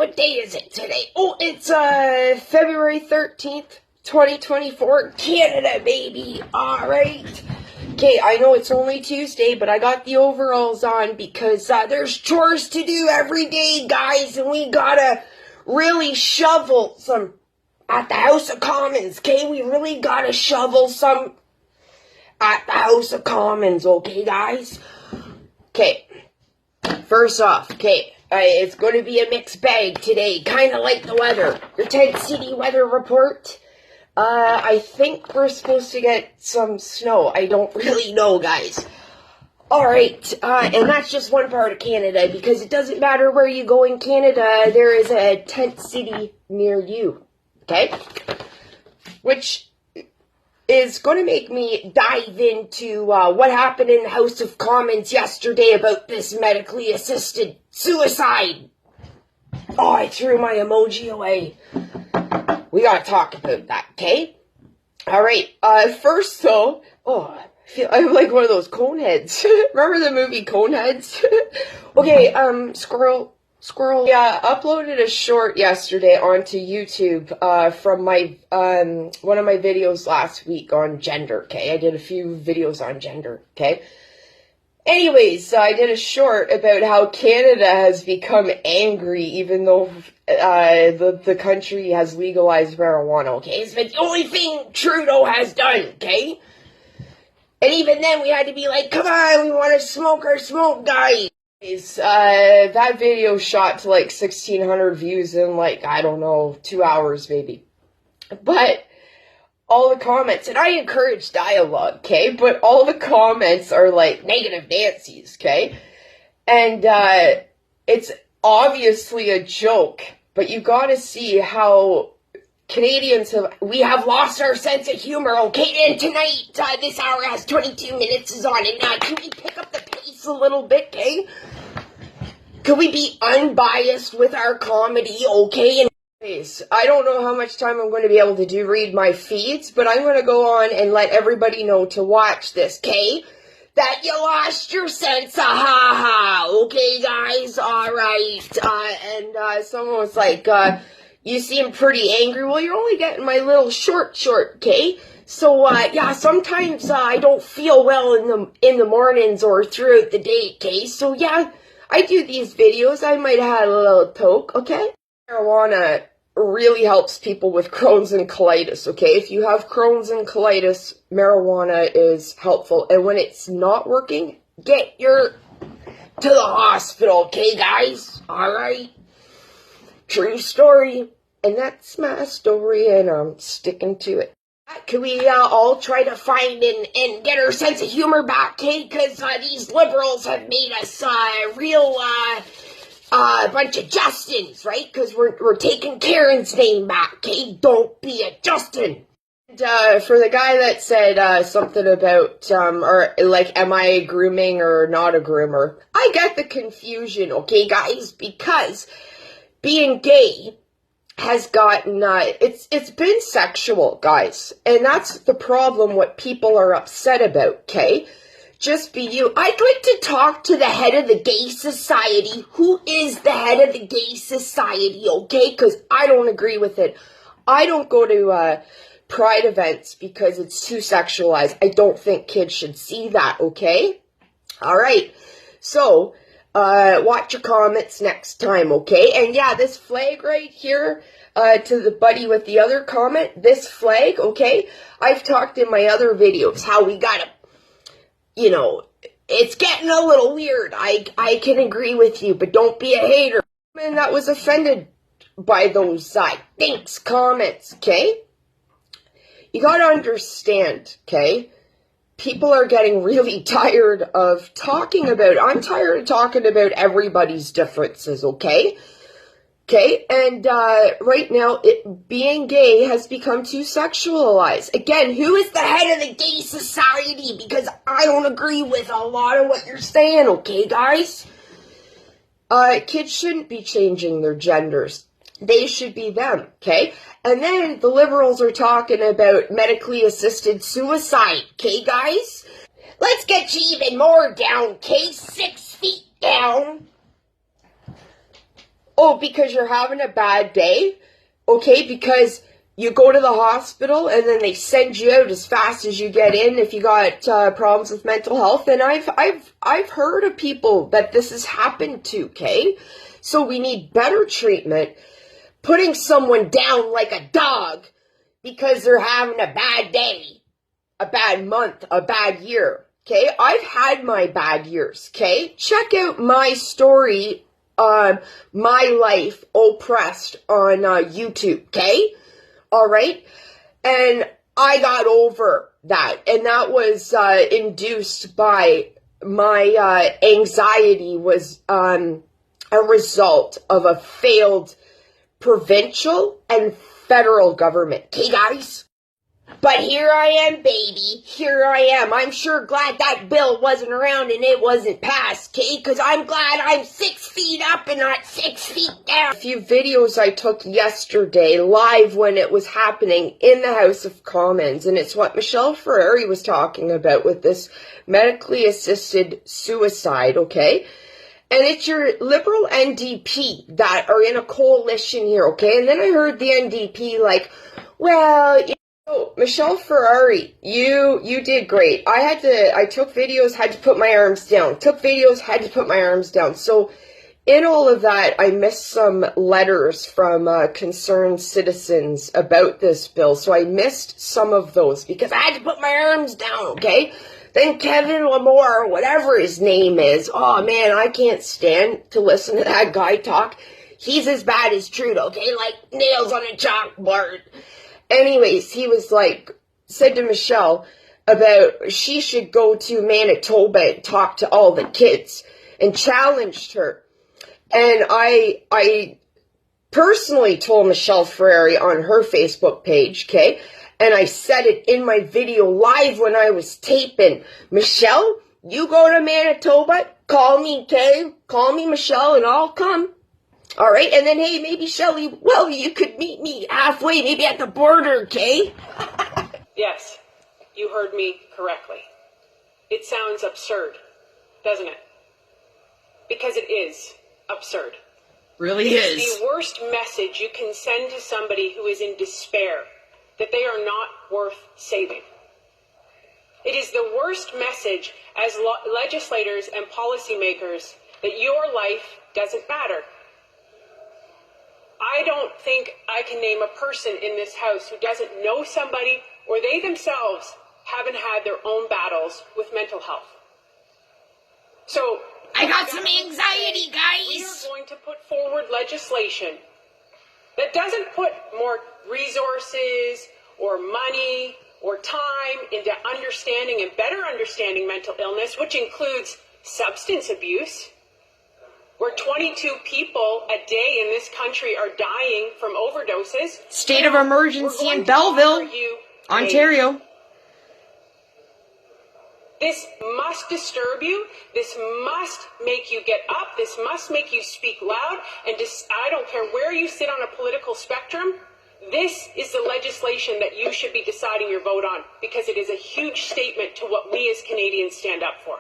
What day is it today? Oh, it's February 13th, 2024. Canada, baby. Alright. Okay, I know it's only Tuesday, but I got the overalls on because there's chores to do every day, guys, and we gotta really shovel some at the House of Commons, okay? We really gotta shovel some at the House of Commons, okay, guys? Okay, first off, okay, it's going to be a mixed bag today, kind of like the weather. Your Tent City weather report. I think we're supposed to get some snow. I don't really know, guys. Alright, and that's just one part of Canada, because it doesn't matter where you go in Canada, there is a tent city near you, okay? Which is going to make me dive into what happened in the House of Commons yesterday about this medically assisted suicide. Oh, I threw my emoji away. We gotta talk about that, okay? Alright, first though, I'm like one of those Coneheads. Remember the movie Coneheads? Okay, Squirrel, yeah, uploaded a short yesterday onto YouTube, from my, one of my videos last week on gender, okay? I did a few videos on gender, okay? Anyways, I did a short about how Canada has become angry even though, the country has legalized marijuana, okay? It's been the only thing Trudeau has done, okay? And even then, we had to be like, come on, we want to smoke our smoke, guys. That video shot to like 1,600 views in like, I don't know, 2 hours maybe. But all the comments, and I encourage dialogue, okay? But all the comments are like negative Nancy's, okay? And it's obviously a joke, but you gotta see how Canadians we have lost our sense of humor, okay? And tonight, this hour has 22 minutes is on, and can we pick up the pace a little bit, okay? Could we be unbiased with our comedy, okay? And I don't know how much time I'm going to be able to read my feeds, but I'm going to go on and let everybody know to watch this, okay? That you lost your sense of ha-ha, okay, guys? Alright, and someone was like, you seem pretty angry. Well, you're only getting my little short, okay? So, yeah, sometimes, I don't feel well in the mornings or throughout the day, okay? So, yeah, I do these videos. I might have had a little toke, okay? Marijuana really helps people with Crohn's and colitis, okay? If you have Crohn's and colitis, marijuana is helpful. And when it's not working, get to the hospital, okay, guys? Alright? True story. And that's my story, and I'm sticking to it. Can we all try to find and get our sense of humor back, okay? Because these liberals have made us real bunch of Justins, right? Because we're taking Karen's name back, okay? Don't be a Justin. And for the guy that said something about, or like, am I grooming or not a groomer? I get the confusion, okay, guys? Because being gay has gotten, it's been sexual, guys. And that's the problem, what people are upset about, okay? Just be you. I'd like to talk to the head of the gay society. Who is the head of the gay society, okay? Because I don't agree with it. I don't go to pride events because it's too sexualized. I don't think kids should see that, okay? Alright, so watch your comments next time, okay? And yeah, this flag right here, to the buddy with the other comment, this flag, okay? I've talked in my other videos how we gotta, you know, it's getting a little weird. I can agree with you, but don't be a hater. Man, that was offended by those thanks comments, okay? You gotta understand, okay? People are getting really tired of talking about, I'm tired of talking about everybody's differences, okay? Okay, and right now, being gay has become too sexualized. Again, who is the head of the gay society? Because I don't agree with a lot of what you're saying, okay, guys? Kids shouldn't be changing their genders. They should be them, okay? And then the liberals are talking about medically assisted suicide, okay, guys? Let's get you even more down, okay? 6 feet down. Oh, because you're having a bad day? Okay, because you go to the hospital and then they send you out as fast as you get in if you got problems with mental health. And I've heard of people that this has happened to, okay? So we need better treatment. Putting someone down like a dog because they're having a bad day, a bad month, a bad year, okay? I've had my bad years, okay? Check out my story on My Life Oppressed on YouTube, okay? All right? And I got over that. And that was induced by my anxiety was a result of a failed provincial and federal government. Okay, guys? But here I am, baby. Here I am. I'm sure glad that bill wasn't around and it wasn't passed, okay? Because I'm glad I'm 6 feet up and not 6 feet down. A few videos I took yesterday live when it was happening in the House of Commons, and it's what Michelle Ferrari was talking about with this medically assisted suicide, okay? And it's your Liberal NDP that are in a coalition here, okay? And then I heard the NDP like, well, you know, Michelle Ferrari, you did great. I took videos, had to put my arms down. Took videos, had to put my arms down. So in all of that, I missed some letters from concerned citizens about this bill. So I missed some of those because I had to put my arms down, okay? Then Kevin Lamore, whatever his name is, oh man, I can't stand to listen to that guy talk. He's as bad as Trudeau, okay? Like nails on a chalkboard. Anyways, he was like, said to Michelle about she should go to Manitoba and talk to all the kids and challenged her. And I personally told Michelle Ferrari on her Facebook page, okay? And I said it in my video live when I was taping. Michelle, you go to Manitoba, call me, okay? Call me Michelle and I'll come. All right? And then, hey, maybe Shelley, well, you could meet me halfway, maybe at the border, okay? Yes, you heard me correctly. It sounds absurd, doesn't it? Because it is absurd. Really is. It's the worst message you can send to somebody who is in despair, that they are not worth saving. It is the worst message as legislators and policymakers that your life doesn't matter. I don't think I can name a person in this house who doesn't know somebody or they themselves haven't had their own battles with mental health. So I got some anxiety, guys. We are going to put forward legislation that doesn't put more resources or money or time into understanding and better understanding mental illness, which includes substance abuse, where 22 people a day in this country are dying from overdoses. State of emergency in Belleville, Ontario. This must disturb you. This must make you get up. This must make you speak loud. And I don't care where you sit on a political spectrum, this is the legislation that you should be deciding your vote on, because it is a huge statement to what we as Canadians stand up for.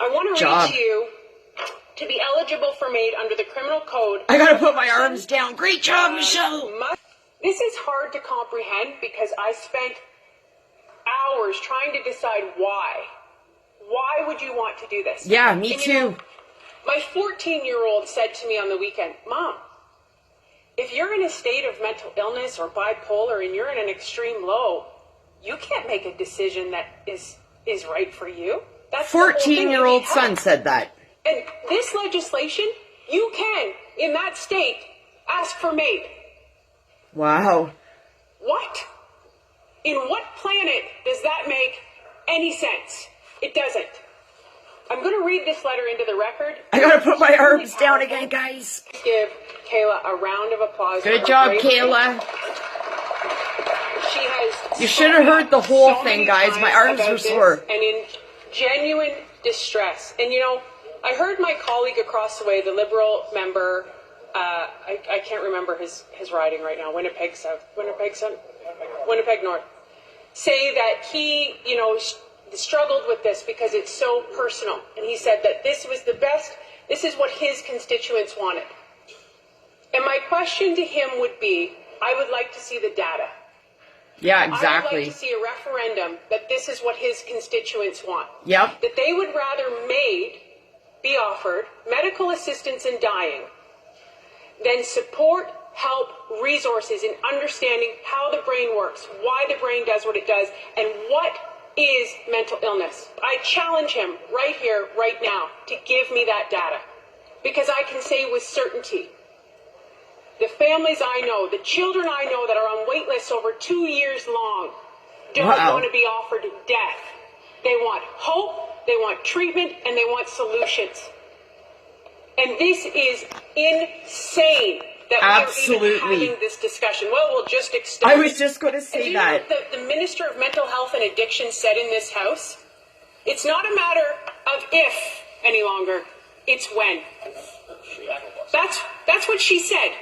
I want to read to you, to be eligible for MAID under the criminal code. I gotta put my arms down. Great job, Michelle. This is hard to comprehend because I spent hours trying to decide why. Why would you want to do this? Yeah, me too. You know, my 14-year-old said to me on the weekend, Mom, if you're in a state of mental illness or bipolar and you're in an extreme low, you can't make a decision that is right for you. That's 14-year-old son said that. And this legislation, you can, in that state, ask for MAID. Wow. What? In what planet does that make any sense? It doesn't. I'm going to read this letter into the record. I gotta put my arms down again, guys. Give Kayla a round of applause. Good job, Kayla. She has. You should have heard the whole thing, guys. My arms were sore. And in genuine distress. And you know, I heard my colleague across the way, the Liberal member, I can't remember his riding right now, Winnipeg North, say that he, you know, struggled with this because it's so personal. And he said that this was the best This is what his constituents wanted. And my question to him would be, I would like to see the data. Yeah, I would exactly. like to see a referendum that this is what his constituents want. Yep. That they would rather be offered medical assistance in dying than support, help, resources in understanding how the brain works, why the brain does what it does, and what is mental illness. I challenge him right here, right now, to give me that data. Because I can say with certainty, the families I know, the children I know that are on wait lists over 2 years long don't want to be offered death. They want hope, they want treatment, and they want solutions. And this is insane that we're even having this discussion. Well, we'll just extend. I was just going to say that. You know what the Minister of Mental Health and Addiction said in this House? It's not a matter of if any longer, it's when. That's what she said.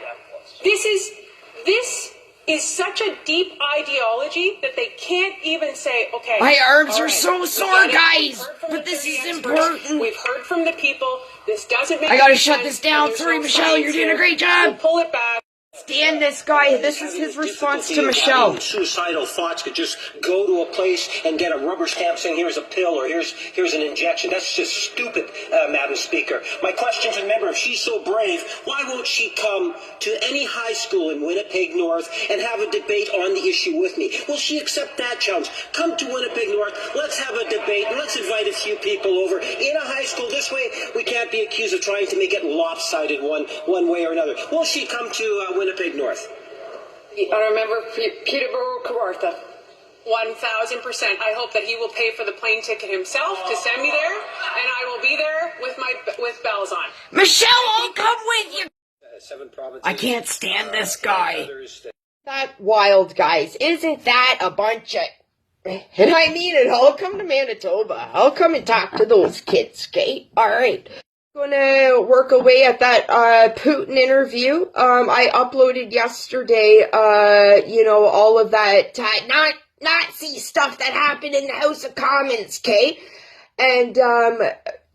This is such a deep ideology that they can't even say, okay. My arms are so sore, guys, but this is important. We've heard from the people. This doesn't make I gotta any shut sense, this down. and Sorry, there's no Michelle, you're science doing a here. great job. We'll pull it back. Stand this guy. This is his response to Michelle. Suicidal thoughts could just go to a place and get a rubber stamp saying here's a pill or here's an injection. That's just stupid, Madam Speaker. My question to the member, if she's so brave, why won't she come to any high school in Winnipeg North and have a debate on the issue with me? Will she accept that challenge? Come to Winnipeg North, let's have a debate, and let's invite a few people over in a high school. This way we can't be accused of trying to make it lopsided one way or another. Will she come to Winnipeg North? I remember Peterborough, Kawartha. 1,000%. I hope that he will pay for the plane ticket himself to send me there, and I will be there with bells on. Michelle, I'll come with you. 7 provinces. I can't stand this guy. That wild, guys. Isn't that a bunch of... And I mean it. I'll come to Manitoba. I'll come and talk to those kids, okay? All right. Gonna work away at that Putin interview. I uploaded yesterday, all of that Nazi stuff that happened in the House of Commons, okay? And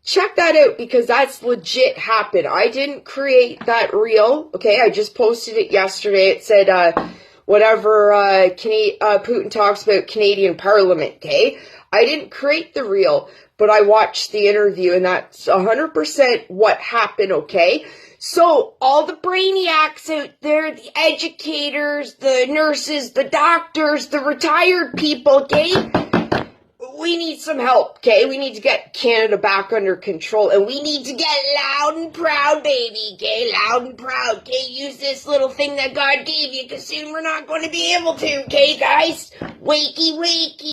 check that out because that's legit happened. I didn't create that reel, okay? I just posted it yesterday. It said whatever Putin talks about Canadian Parliament, okay? I didn't create the reel, but I watched the interview, and that's 100% what happened, okay? So, all the brainiacs out there, the educators, the nurses, the doctors, the retired people, okay? We need some help, okay? We need to get Canada back under control, and we need to get loud and proud, baby, okay? Loud and proud, okay? Use this little thing that God gave you, because soon we're not going to be able to, okay, guys? Wakey, wakey.